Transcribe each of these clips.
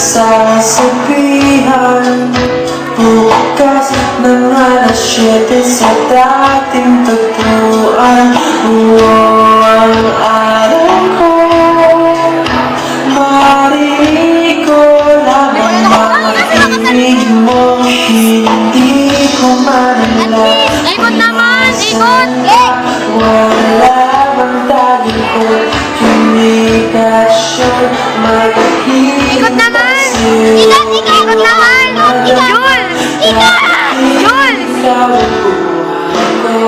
pagsasabihan. Bukas ng alas 7 sa dating tagpuan. Ang alam ko, marinig ko lang ang mga ibig mo. Hindi ko manala. Ikot naman! Ikot! Wala bang dahil ko komunikasyon maghihintay Ikot naman! sa'yo. Ikot naman! Jul! Jul! Ikaw ang buhay ko.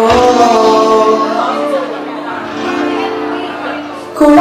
Kung